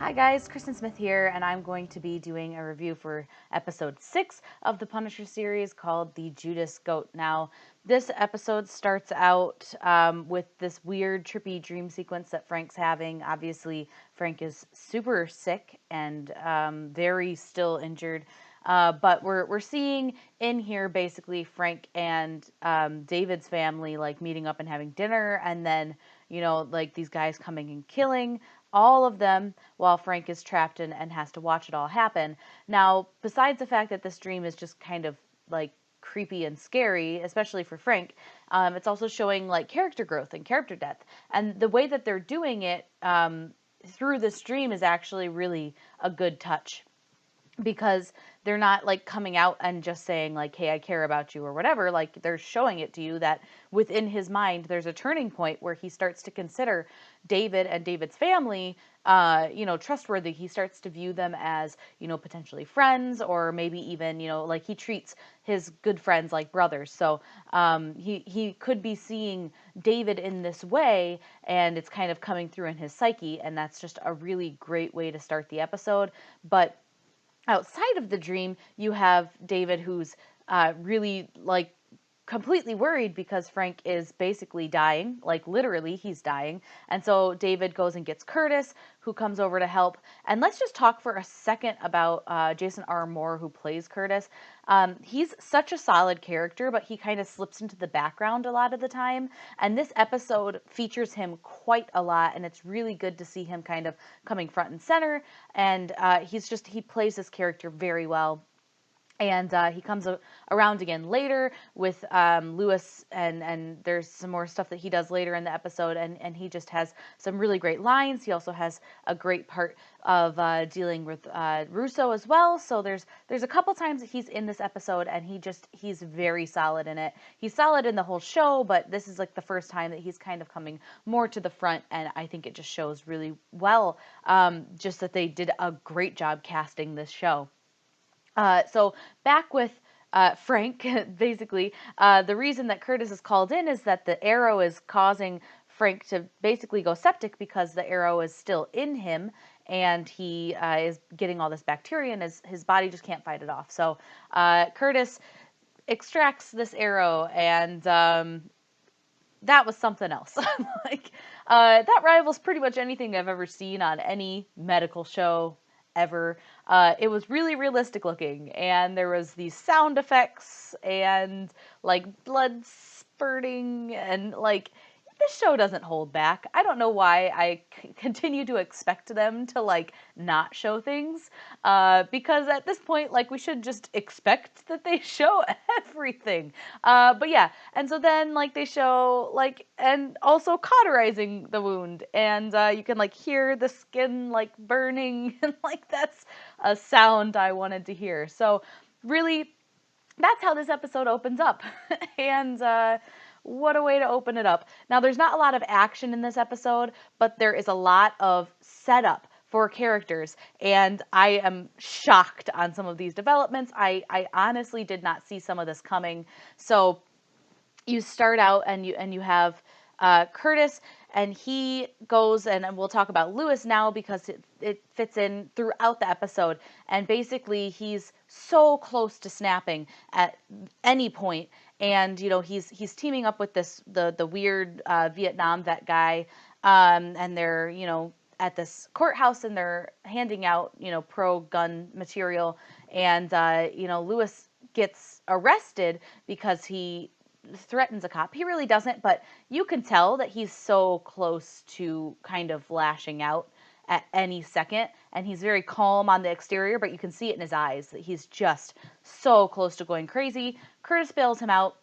Hi guys, Kristen Smith here, and I'm going to be doing a review for episode 6 of the Punisher series called The Judas Goat. Now, this episode starts out with this weird, trippy dream sequence that Frank's having. Obviously, Frank is super sick and very still injured. But we're seeing in here basically Frank and David's family like meeting up and having dinner, and then like these guys coming and killing all of them while Frank is trapped and has to watch it all happen. Now, besides the fact that this dream is just kind of like creepy and scary, especially for Frank, it's also showing like character growth and character depth. And the way that they're doing it through this dream is actually really a good touch, because they're not like coming out and just saying like, hey, I care about you or whatever. Like, they're showing it to you that within his mind there's a turning point where he starts to consider David and David's family trustworthy. He starts to view them as potentially friends, or maybe even like he treats his good friends like brothers. So he could be seeing David in this way, and it's kind of coming through in his psyche, and that's just a really great way to start the episode. But outside of the dream, you have David, who's really like completely worried because Frank is basically dying, like literally he's dying. And so David goes and gets Curtis, who comes over to help. And let's just talk for a second about Jason R. Moore, who plays Curtis. He's such a solid character, but he kind of slips into the background a lot of the time. And this episode features him quite a lot, and it's really good to see him kind of coming front and center. And he plays this character very well. And he comes around again later with Lewis, and there's some more stuff that he does later in the episode, and he just has some really great lines. He also has a great part of dealing with Russo as well. So there's a couple times that he's in this episode, and he's very solid in it. He's solid in the whole show, but this is like the first time that he's kind of coming more to the front, and I think it just shows really well, just that they did a great job casting this show. So back with Frank, basically, the reason that Curtis is called in is that the arrow is causing Frank to basically go septic, because the arrow is still in him, and he is getting all this bacteria, and his body just can't fight it off. So Curtis extracts this arrow, and that was something else. Like that rivals pretty much anything I've ever seen on any medical show ever. It was really realistic looking, and there was these sound effects and like blood spurting, and like this show doesn't hold back. I don't know why I continue to expect them to like not show things, because at this point, like, we should just expect that they show everything. But yeah, and so then like they show like, and also cauterizing the wound, and you can like hear the skin like burning, and like that's a sound I wanted to hear. So really, that's how this episode opens up. And what a way to open it up. Now, there's not a lot of action in this episode, but there is a lot of setup for characters, and I am shocked on some of these developments. I honestly did not see some of this coming. So you start out, and you have Curtis, and he goes, and we'll talk about Lewis now because it fits in throughout the episode. And basically, he's so close to snapping at any point, and he's teaming up with the weird Vietnam vet guy, and they're at this courthouse, and they're handing out pro gun material, and Lewis gets arrested because he threatens a cop. He really doesn't, but you can tell that he's so close to kind of lashing out at any second, and he's very calm on the exterior, but you can see it in his eyes that he's just so close to going crazy. Curtis bails him out,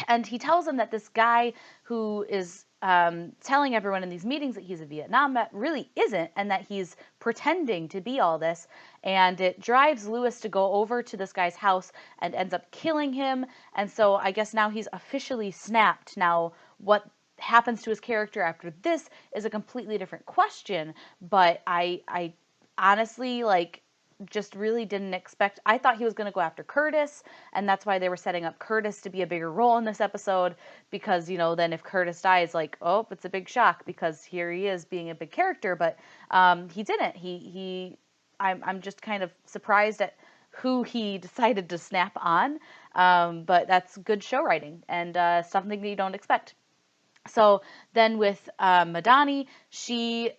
and he tells him that this guy who is telling everyone in these meetings that he's a Vietnam vet really isn't, and that he's pretending to be all this. And it drives Lewis to go over to this guy's house and ends up killing him. And so I guess now he's officially snapped. Now, what happens to his character after this is a completely different question, but I honestly, like, just really didn't expect. I thought he was going to go after Curtis, and that's why they were setting up Curtis to be a bigger role in this episode, because, then if Curtis dies, like, oh, it's a big shock, because here he is being a big character, but he didn't. I'm just kind of surprised at who he decided to snap on, but that's good show writing, and something that you don't expect. So then with Madani,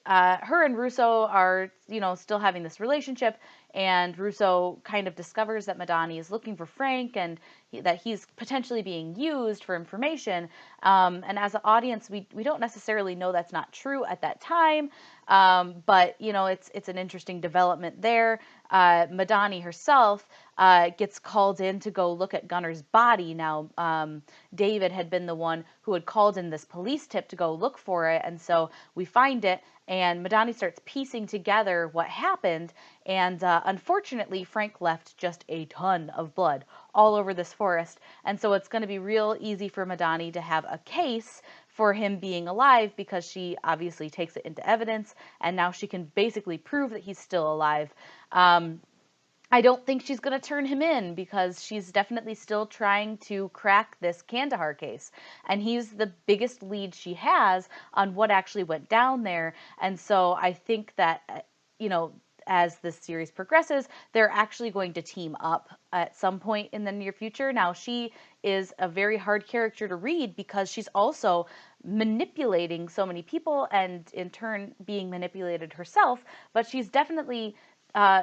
her and Russo are, still having this relationship, and Russo kind of discovers that Madani is looking for Frank, and that he's potentially being used for information. And as an audience, we don't necessarily know that's not true at that time, but it's an interesting development there. Madani herself gets called in to go look at Gunner's body. Now, David had been the one who had called in this police tip to go look for it, and so we find it, and Madani starts piecing together what happened, and unfortunately, Frank left just a ton of blood all over this forest, and so it's going to be real easy for Madani to have a case for him being alive, because she obviously takes it into evidence, and now she can basically prove that he's still alive. I don't think she's going to turn him in, because she's definitely still trying to crack this Kandahar case. And he's the biggest lead she has on what actually went down there. And so I think that, as this series progresses, they're actually going to team up at some point in the near future. Now, she is a very hard character to read, because she's also manipulating so many people, and in turn being manipulated herself, but she's definitely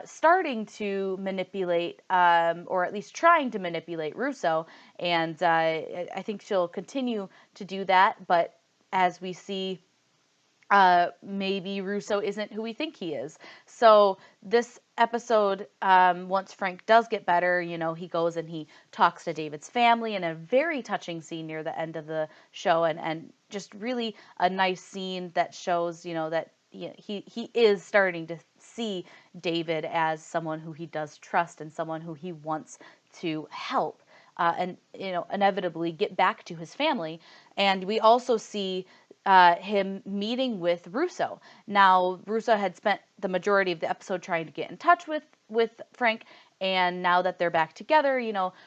starting to manipulate, or at least trying to manipulate Russo, and I think she'll continue to do that, but as we see, maybe Russo isn't who we think he is. So this episode, once Frank does get better, he goes and he talks to David's family in a very touching scene near the end of the show, and just really a nice scene that shows, that he is starting to see David as someone who he does trust, and someone who he wants to help, and inevitably get back to his family. And we also see him meeting with Russo. Now, Russo had spent the majority of the episode trying to get in touch with Frank, and now that they're back together,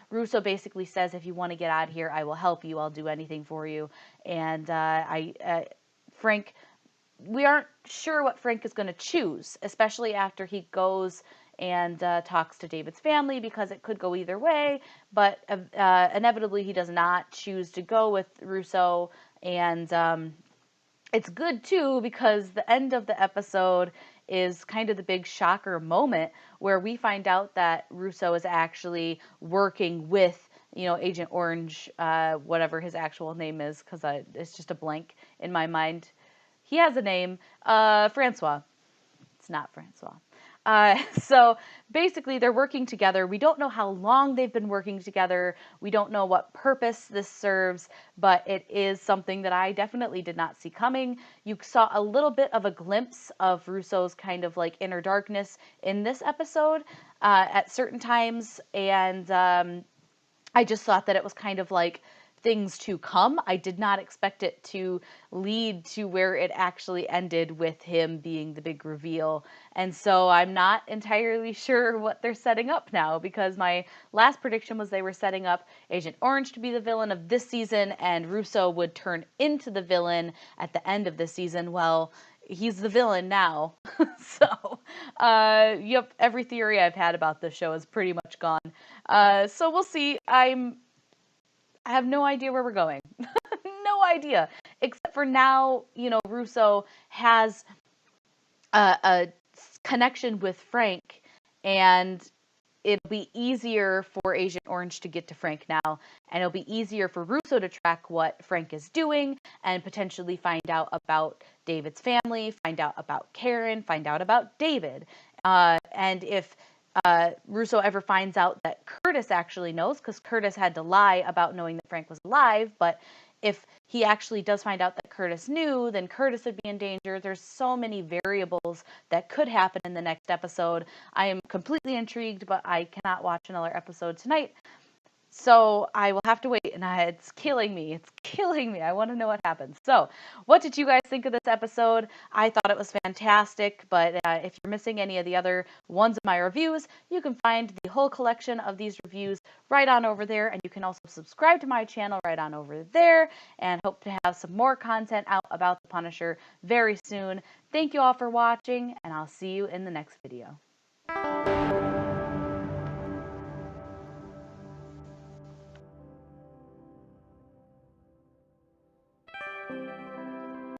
Russo basically says, if you want to get out of here, I will help you. I'll do anything for you. And Frank, we aren't sure what Frank is going to choose, especially after he goes and talks to David's family, because it could go either way. But inevitably, he does not choose to go with Russo, and it's good too, because the end of the episode is kind of the big shocker moment, where we find out that Russo is actually working with, Agent Orange, whatever his actual name is, because it's just a blank in my mind. He has a name, Francois. It's not Francois. So basically, they're working together. We don't know how long they've been working together. We don't know what purpose this serves, but it is something that I definitely did not see coming. You saw a little bit of a glimpse of Russo's kind of like inner darkness in this episode at certain times, and I just thought that it was kind of like things to come. I did not expect it to lead to where it actually ended, with him being the big reveal. And so I'm not entirely sure what they're setting up now, because my last prediction was they were setting up Agent Orange to be the villain of this season, and Russo would turn into the villain at the end of the season. Well, he's the villain now. So, yep, every theory I've had about this show is pretty much gone. So we'll see. I have no idea where we're going. No idea. Except for now, Russo has a connection with Frank, and it'll be easier for Agent Orange to get to Frank now, and it'll be easier for Russo to track what Frank is doing, and potentially find out about David's family, find out about Karen, find out about David. And if Russo ever finds out that Curtis actually knows, because Curtis had to lie about knowing that Frank was alive, but if he actually does find out that Curtis knew, then Curtis would be in danger. There's so many variables that could happen in the next episode. I am completely intrigued, but I cannot watch another episode tonight. So I will have to wait, and it's killing me. It's killing me. I want to know what happens. So, what did you guys think of this episode? I thought it was fantastic, but if you're missing any of the other ones of my reviews, you can find the whole collection of these reviews right on over there, and you can also subscribe to my channel right on over there, and hope to have some more content out about the Punisher very soon. Thank you all for watching, and I'll see you in the next video.